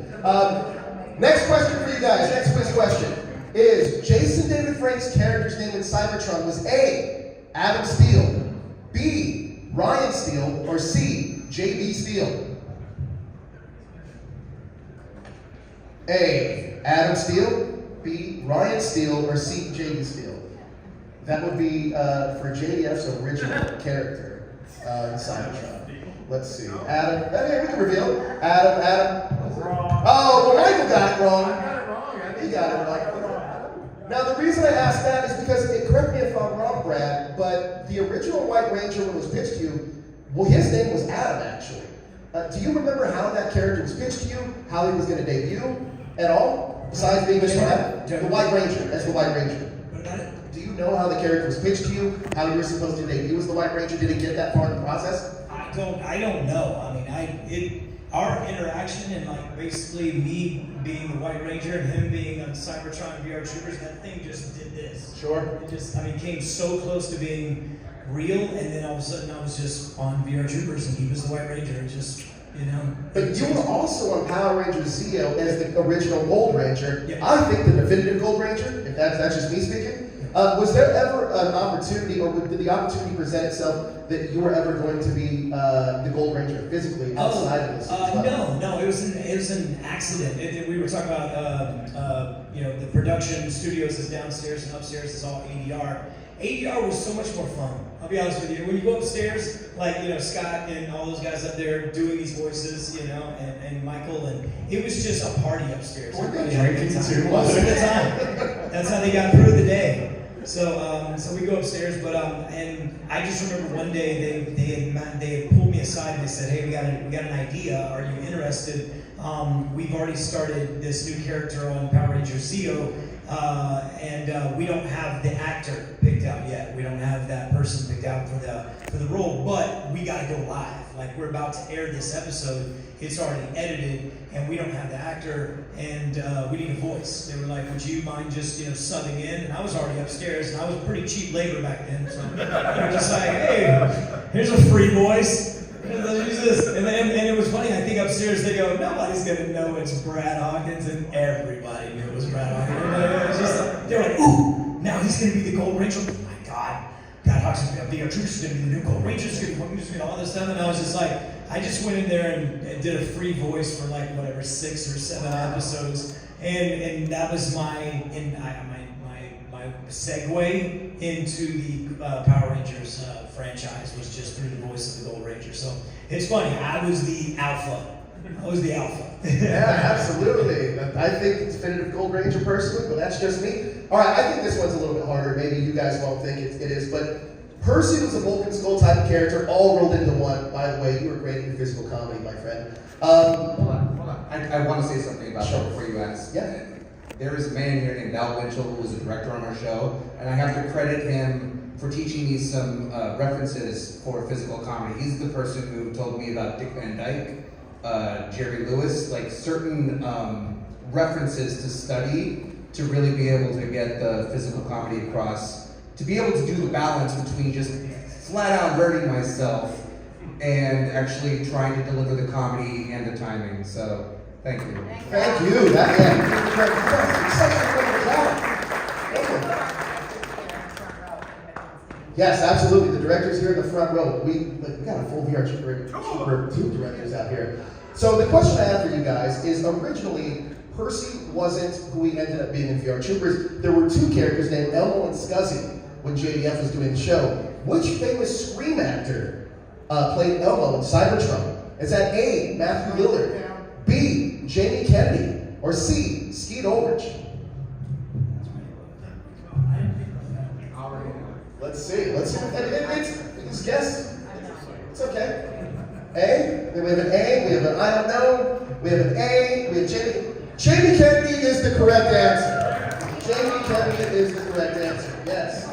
Next question for you guys. Next quiz question is: Jason David Frank's character's name in Cybertron was A. Adam Steele, B. Ryan Steele, or C. J.B. Steele? A. Adam Steele, B. Ryan Steele, or C. J.B. Steele? That would be for JDF's original character in Cybertron. Let's see. Adam, here we can reveal. Adam. Oh, well, Michael got it wrong. He got it right. Now, the reason I asked that is because, correct me if I'm wrong, Brad, but the original White Ranger, when it was pitched to you, well, his name was Adam, actually. Do you remember how that character was pitched to you? How he was going to debut at all? Besides being the White Ranger, as the White Ranger. Do you know how the character was pitched to you? How you were supposed to debut as the White Ranger? Did it get that far in the process? I don't know. I mean, our interaction and like basically me being the White Ranger and him being on Cybertron VR Troopers, that thing just did this. Sure. It just, came so close to being real, and then all of a sudden I was just on VR Troopers and he was the White Ranger. It just, But you were also on Power Rangers Zeo as the original Gold Ranger. Yeah. I think the definitive Gold Ranger, if that's just me speaking. Was there ever an opportunity, or did the opportunity present itself that you were ever going to be the Gold Ranger physically outside of this? No, it was an accident. We were talking about the production studios is downstairs and upstairs is all ADR. ADR was so much more fun. I'll be honest with you. When you go upstairs, like Scott and all those guys up there doing these voices, and Michael, and it was just a party upstairs. Weren't they drinking too? Most of the time. That's how they got through the day. So we go upstairs, but and I just remember one day they had pulled me aside and they said, "Hey, we got an idea. Are you interested? We've already started this new character on Power Rangers Zeo, and we don't have the actor picked out yet. We don't have that person picked out for the role, but we got to go live. Like we're about to air this episode. It's already edited, and we don't have the actor, and we need a voice." They were like, "Would you mind just subbing in?" And I was already upstairs, and I was pretty cheap labor back then, so they were just like, "Hey, here's a free voice. Use this." And it was funny. I think upstairs they go, "Nobody's gonna know it's Brad Hawkins," and everybody knew it was Brad Hawkins. They were like, "Ooh, now he's gonna be the Gold Ranger." Oh my God. God, Hawkins is going to be our troops, going to be the new Gold Rangers, going to be all this stuff. And I was just like, I just went in there and did a free voice for like whatever 6 or 7 episodes, and that was my segue into the Power Rangers franchise was just through the voice of the Gold Ranger. So it's funny, I was the alpha. Yeah, absolutely. I think it's definitive Gold Ranger personally, but that's just me. All right, I think this one's a little bit harder. Maybe you guys won't think it is, but Percy was a Vulcan Skull type of character, all rolled into one. By the way, you were great in physical comedy, my friend. Hold on. I want to say something about that before you ask. Yeah. There is a man here named Al Winchell who was a director on our show, and I have to credit him for teaching me some references for physical comedy. He's the person who told me about Dick Van Dyke, Jerry Lewis, like certain references to study to really be able to get the physical comedy across, to be able to do the balance between just flat out hurting myself and actually trying to deliver the comedy and the timing. So, thank you. Thank you. Yes, absolutely. The director's here in the front row. We got a full VR Trooper 2 directors out here. So the question I have for you guys is, originally, Percy wasn't who he ended up being in VR Troopers. There were 2 characters named Elmo and Scuzzy when JDF was doing the show. Which famous Scream actor played Elmo in Cybertron? Is that A, Matthew Lillard, B, Jamie Kennedy, or C, Skeet Ulrich? Let's see. It's guess. okay. A, we have an A, we have an I don't know, we have an A, we have Jamie. Jamie Kennedy is the correct answer. Jamie Kennedy is the correct answer, yes.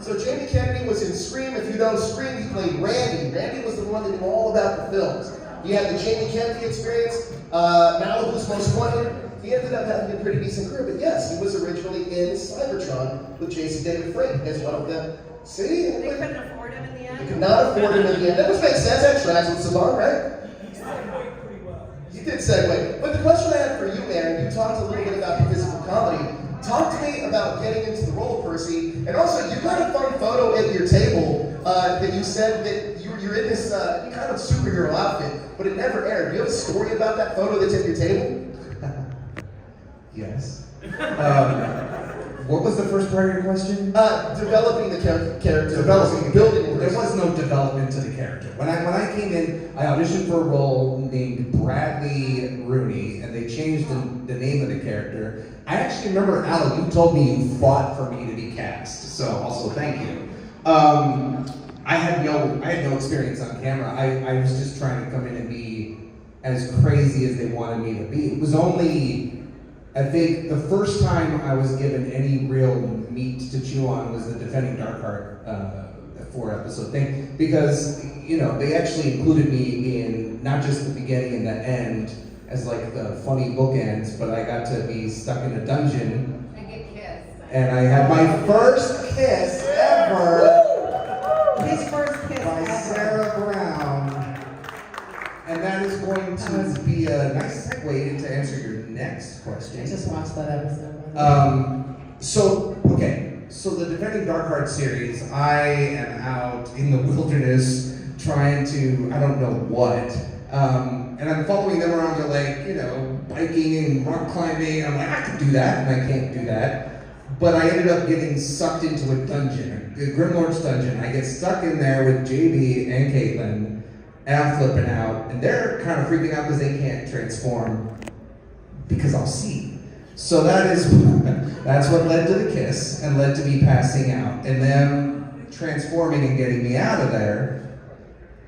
So Jamie Kennedy was in Scream. If you know Scream, he played Randy. Randy was the one that knew all about the films. He had the Jamie Kennedy experience, Malibu's Most Wanted. He ended up having a pretty decent career, but yes, he was originally in Cybertron with Jason David Frank as one of them. See? They couldn't afford him in the end? They could not afford him in the end. That was makes sense. That tracks with Savant, right? You did segue. But the question I had for you, man, you talked a little bit about the physical comedy. Talk to me about getting into the role of Percy, and also you got a fun photo at your table that you said that you're in this kind of superhero outfit, but it never aired. Do you have a story about that photo that's at your table? Yes. What was the first part of your question? Developing the character. Building. There was no development to the character. When I came in, I auditioned for a role named Bradley Rooney, and they changed the name of the character. I actually remember, Alan, you told me you fought for me to be cast, so also thank you. I had no experience on camera. I was just trying to come in and be as crazy as they wanted me to be. It was only, I think, the first time I was given any real meat to chew on was the Defending Darkheart 4-episode thing, because they actually included me in not just the beginning and the end as like the funny bookends, but I got to be stuck in a dungeon. And get kissed. And I had my first kiss ever. His first kiss by ever. Sarah Brown. And that is going to be a nice segue to answer your next question. I just watched that episode. So the Defending Darkheart series, I am out in the wilderness trying to, I don't know what, and I'm following them around. They're like, biking and rock climbing. I'm like, I can do that, and I can't do that. But I ended up getting sucked into a dungeon, a Grimlord's dungeon. I get stuck in there with JB and Caitlin, and I'm flipping out, and they're kind of freaking out because they can't transform because I'll see. So that's what led to the kiss and led to me passing out, and them transforming and getting me out of there.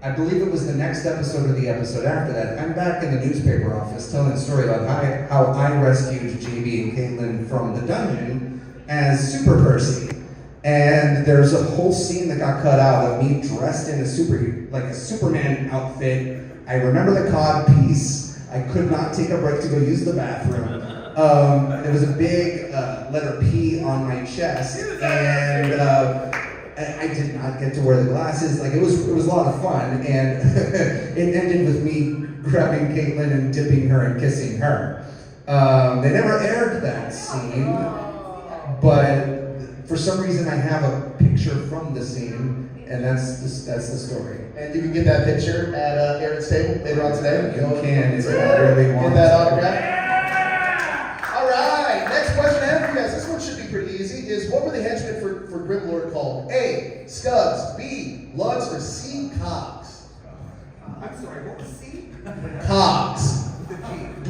I believe it was the next episode or the episode after that. I'm back in the newspaper office telling the story about how I rescued JB and Caitlin from the dungeon as Super Percy. And there's a whole scene that got cut out of me dressed in a Superman outfit. I remember the cod piece. I could not take a break to go use the bathroom. There was a big letter P on my chest, and I did not get to wear the glasses. Like it was a lot of fun, and it ended with me grabbing Caitlin and dipping her and kissing her. They never aired that scene, but for some reason I have a picture from the scene, and that's the story. And you can get that picture at Aaron's table later on today. You can. It's really want that autograph. All right, next question I have for you guys. This one should be pretty easy. Is what were the henchmen for Grimlord called? A, Scubs, B, Lugs, or C, Cogs? I'm sorry, what was C? Cogs.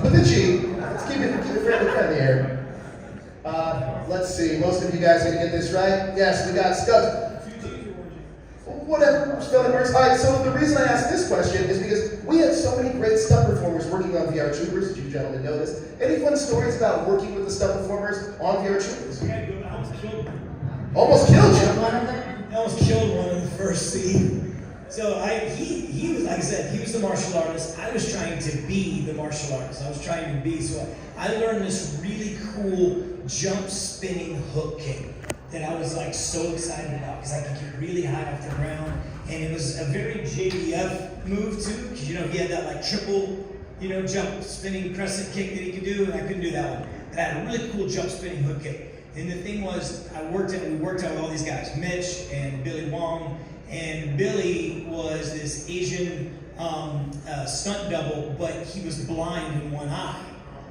With the G. Let's keep it fairly friendly here. Let's see. Most of you guys are gonna get this right. Yes, we got Scubs. Whatever, spelling words. All right, so the reason I asked this question is because we had so many great stunt performers working on VR Troopers, as you gentlemen know this. Any fun stories about working with the stunt performers on VR Troopers? I almost killed one. Almost killed you? I almost killed one in the first scene. So he was, like I said, he was the martial artist. I was trying to be the martial artist. So I learned this really cool jump spinning hook kick that I was like so excited about because I could get really high off the ground, and it was a very JDF move too, because he had that like triple, jump spinning crescent kick that he could do, and I couldn't do that one. But I had a really cool jump spinning hook kick. And the thing was, we worked out with all these guys, Mitch and Billy Wong, and Billy was this Asian stunt double, but he was blind in one eye.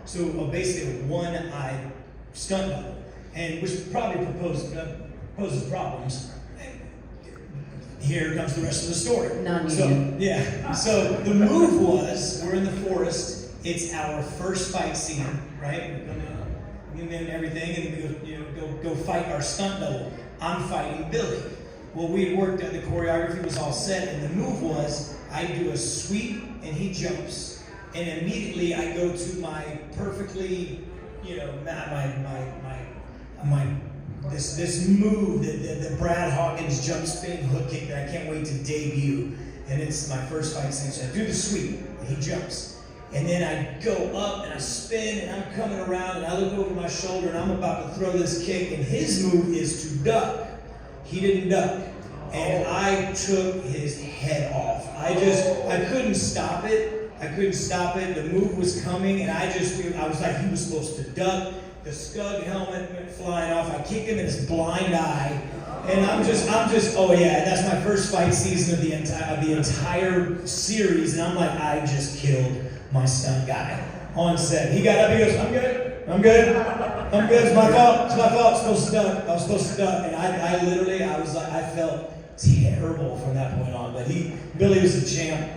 So basically a one-eye stunt double. And which probably poses problems. Here comes the rest of the story. So the move was, we're in the forest. It's our first fight scene, right? And then everything, and we go fight our stunt double. I'm fighting Billy. Well, we had worked, the choreography was all set, and the move was, I do a sweep, and he jumps. And immediately I go to my perfectly, this move that Brad Hawkins jump spin hook kick that I can't wait to debut. And it's my first fight scene. So I do the sweep, and he jumps. And then I go up and I spin and I'm coming around and I look over my shoulder and I'm about to throw this kick, and his move is to duck. He didn't duck. And I took his head off. I couldn't stop it. The move was coming, and I was like, he was supposed to duck. The Scug helmet went flying off. I kicked him in his blind eye. And I'm just, oh yeah, that's my first fight season of the entire series. And I'm like, I just killed my stunt guy on set. He got up, he goes, I'm good. It's my fault. I was supposed to duck. And I felt terrible from that point on. But Billy was a champ.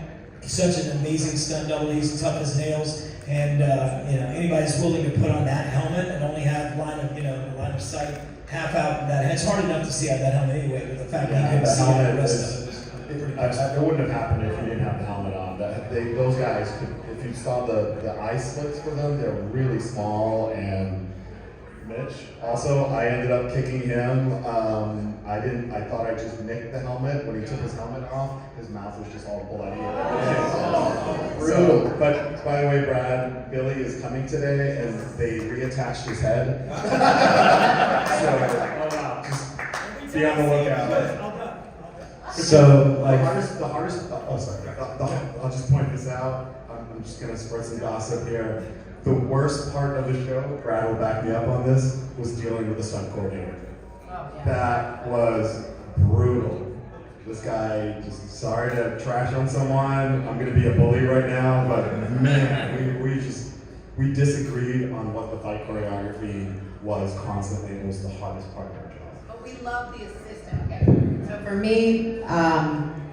He's such an amazing stunt double. He's tough as nails. And anybody that's willing to put on that helmet and only have line of sight half out that, it's hard enough to see out that helmet anyway, but the fact that you couldn't see out the rest of it. It wouldn't have happened if you didn't have the helmet on. Those guys could, if you saw the eye slits for them, they're really small. And Mitch, also, I ended up kicking him. I thought I just nicked the helmet. When he took his helmet off, his mouth was just all bloody. So, but by the way, Brad, Billy is coming today, and they reattached his head. So, just be on the lookout. So, like, I'll just point this out. I'm just gonna spread some gossip here. The worst part of the show, Brad will back me up on this, was dealing with the stunt coordinator. That was brutal. This guy, just sorry to trash on someone. I'm gonna be a bully right now, but man, we disagreed on what the fight choreography was constantly. It was the hardest part of our job. But we love the assistant. Okay. So for me,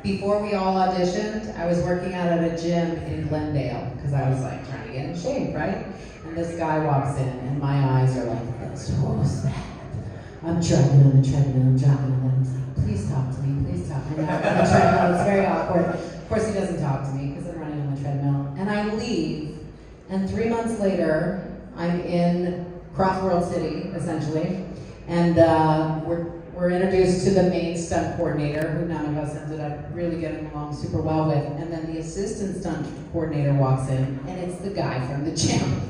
before we all auditioned, I was working out at a gym in Glendale because I was like trying to get in shape, right? And this guy walks in, and my eyes are like this. Who's that? I'm jogging on the treadmill, and he's like, please talk to me, please talk. And I'm on the treadmill, it's very awkward. Of course, he doesn't talk to me because I'm running on the treadmill. And I leave, and 3 months later, I'm in Crossworld City, essentially, and we're introduced to the main stunt coordinator, who none of us ended up really getting along super well with, and then the assistant stunt coordinator walks in, and it's the guy from the gym.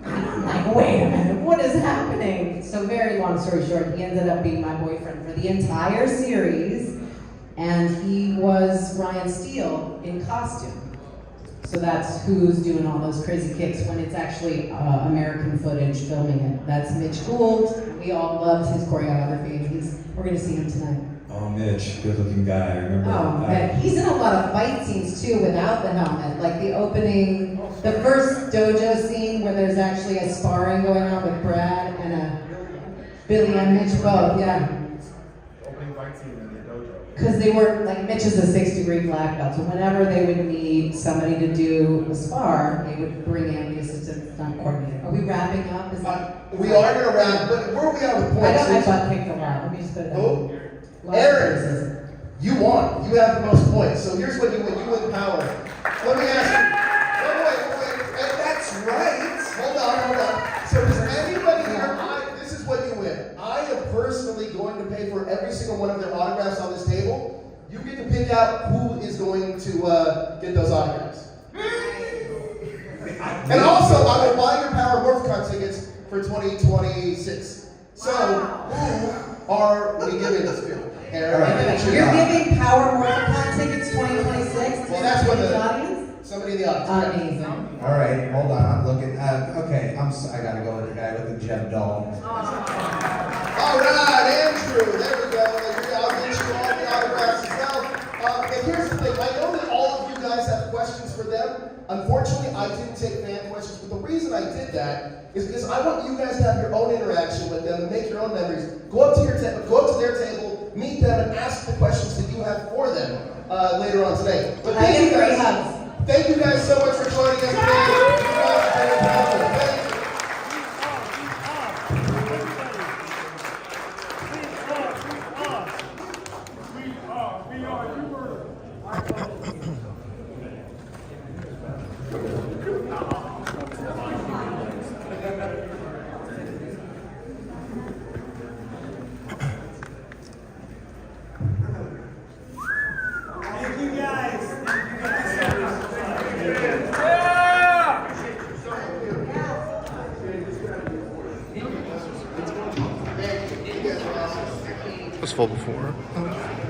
And I'm like, wait a minute, what is happening? So very long story short, he ended up being my boyfriend for the entire series, and he was Ryan Steele in costume. So that's who's doing all those crazy kicks when it's actually American footage filming it. That's Mitch Gould. We all loved his choreography, and we're gonna see him tonight. Oh, Mitch, good-looking guy. I remember. Oh, man. He's in a lot of fight scenes too without the helmet. Like the first dojo scene where there's actually a sparring going on with Brad and Billy and Mitch both. Yeah. Opening fight scene in the dojo. Because they were, like, Mitch is a 6-degree black belt, so whenever they would need somebody to do a spar, they would bring in the assistant stunt coordinator. Are we wrapping up? Is that... We are going to wrap, but where are we at with points? I butt kicked a lot. Let me just put it out. Aaron, you won. You have the most points. So here's what you win. You win power. Let me ask you. Wait. That's right. Hold on. So does anybody here, this is what you win. I am personally going to pay for every single one of their autographs on this table. You get to pick out who is going to get those autographs. And also, I will buy your Power Morphicon tickets for 2026. So, who are we giving this to? Aaron, you're giving Power Morphicon tickets 2026 well, that's what the audience? Somebody in the audience. Amazing. All right, hold on. I'm looking. Okay, I gotta go with the guy with the gem doll. All right, Andrew. There we go. I'll get you all the autographs as well. And here's the thing. I know that all of you guys have questions for them. Unfortunately, I didn't take fan questions, but the reason I did that is because I want you guys to have your own interaction with them and make your own memories. Go up to their table, meet them, and ask the questions that you have for them later on today. But thank you guys. Thank you guys so much for joining us today. You guys have been phenomenal. Thank you. was full before.